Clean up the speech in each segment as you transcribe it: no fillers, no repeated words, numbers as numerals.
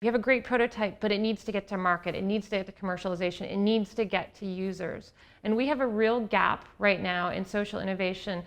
You have a great prototype, but it needs to get to market. It needs to get to commercialization. It needs to get to users. And we have a real gap right now in social innovation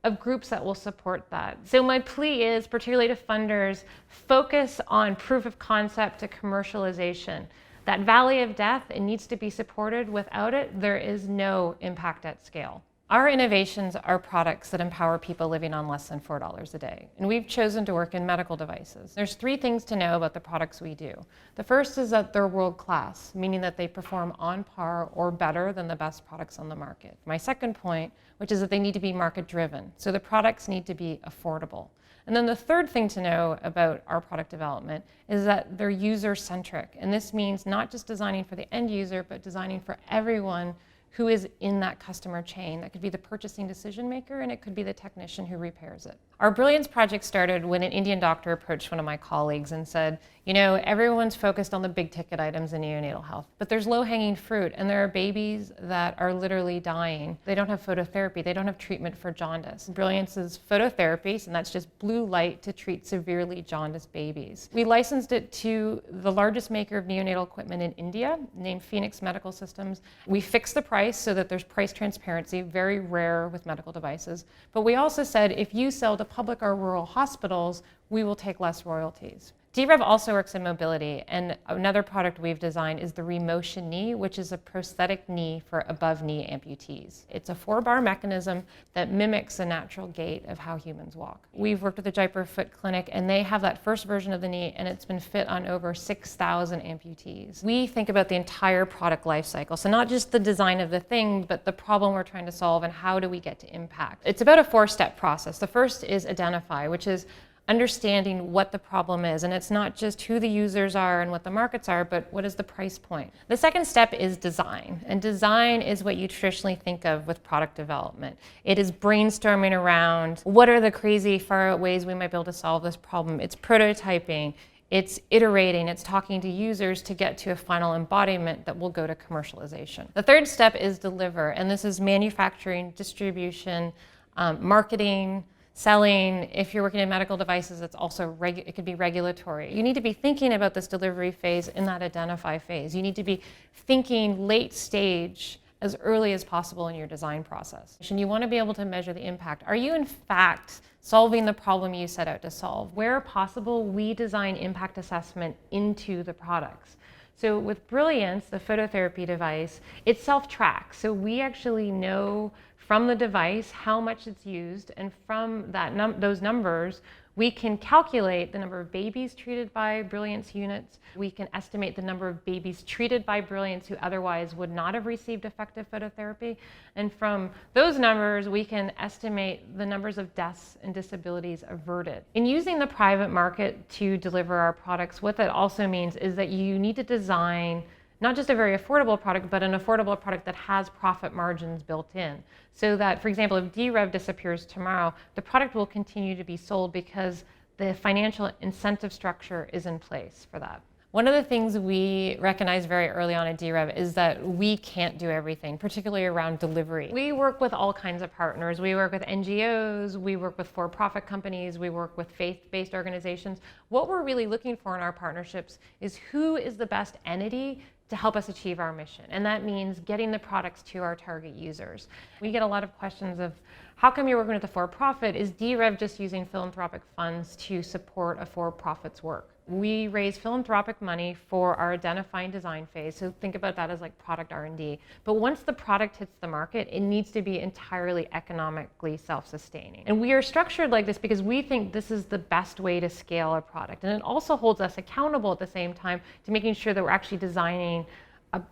of groups that will support that. So my plea is, particularly to funders, focus on proof of concept to commercialization. That valley of death, it needs to be supported. Without it, there is no impact at scale. Our innovations are products that empower people living on less than $4 a day. And we've chosen to work in medical devices. There's 3 things to know about the products we do. The first is that they're world-class, meaning that they perform on par or better than the best products on the market. My second point, which is that they need to be market-driven. So the products need to be affordable. And then the third thing to know about our product development is that they're user-centric. And this means not just designing for the end user, but designing for everyone who is in that customer chain. That could be the purchasing decision maker, and it could be the technician who repairs it. Our Brilliance project started when an Indian doctor approached one of my colleagues and said, you know, everyone's focused on the big ticket items in neonatal health, but there's low-hanging fruit, and there are babies that are literally dying. They don't have phototherapy, they don't have treatment for jaundice. Brilliance is phototherapy, and that's just blue light to treat severely jaundiced babies. We licensed it to the largest maker of neonatal equipment in India, named Phoenix Medical Systems. We fixed the price so that there's price transparency, very rare with medical devices. But we also said, if you sell to public or rural hospitals, we will take less royalties. D-Rev also works in mobility, and another product we've designed is the Remotion Knee, which is a prosthetic knee for above-knee amputees. It's a 4-bar mechanism that mimics the natural gait of how humans walk. We've worked with the Jaipur Foot Clinic, and they have that first version of the knee, and it's been fit on over 6,000 amputees. We think about the entire product life cycle, so not just the design of the thing, but the problem we're trying to solve and how do we get to impact. It's about a 4-step process. The first is identify, which is understanding what the problem is. And it's not just who the users are and what the markets are, but what is the price point. The second step is design. And design is what you traditionally think of with product development. It is brainstorming around what are the crazy far out ways we might be able to solve this problem. It's prototyping. It's iterating, it's talking to users to get to a final embodiment that will go to commercialization. The third step is deliver, and this is manufacturing, distribution, marketing, selling. If you're working in medical devices, it's also it could be regulatory. You need to be thinking about this delivery phase in that identify phase. You need to be thinking late stage as early as possible in your design process. And you want to be able to measure the impact. Are you in fact solving the problem you set out to solve? Where possible, we design impact assessment into the products. So with Brilliance, the phototherapy device, it self-tracks. So we actually know from the device how much it's used, and from that those numbers, we can calculate the number of babies treated by Brilliance units. We can estimate the number of babies treated by Brilliance who otherwise would not have received effective phototherapy. And from those numbers, we can estimate the numbers of deaths and disabilities averted. In using the private market to deliver our products, what that also means is that you need to design not just a very affordable product, but an affordable product that has profit margins built in. So that, for example, if D-Rev disappears tomorrow, the product will continue to be sold because the financial incentive structure is in place for that. One of the things we recognized very early on at D-Rev is that we can't do everything, particularly around delivery. We work with all kinds of partners. We work with NGOs, we work with for-profit companies, we work with faith-based organizations. What we're really looking for in our partnerships is who is the best entity to help us achieve our mission. And that means getting the products to our target users. We get a lot of questions of, how come you're working with a for-profit? Is D-Rev just using philanthropic funds to support a for-profit's work? We raise philanthropic money for our identifying design phase, so think about that as like product R&D. But once the product hits the market, it needs to be entirely economically self-sustaining. And we are structured like this because we think this is the best way to scale a product. And it also holds us accountable at the same time to making sure that we're actually designing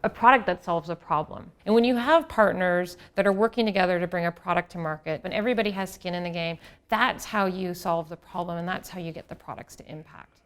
a product that solves a problem. And when you have partners that are working together to bring a product to market, when everybody has skin in the game, that's how you solve the problem, and that's how you get the products to impact.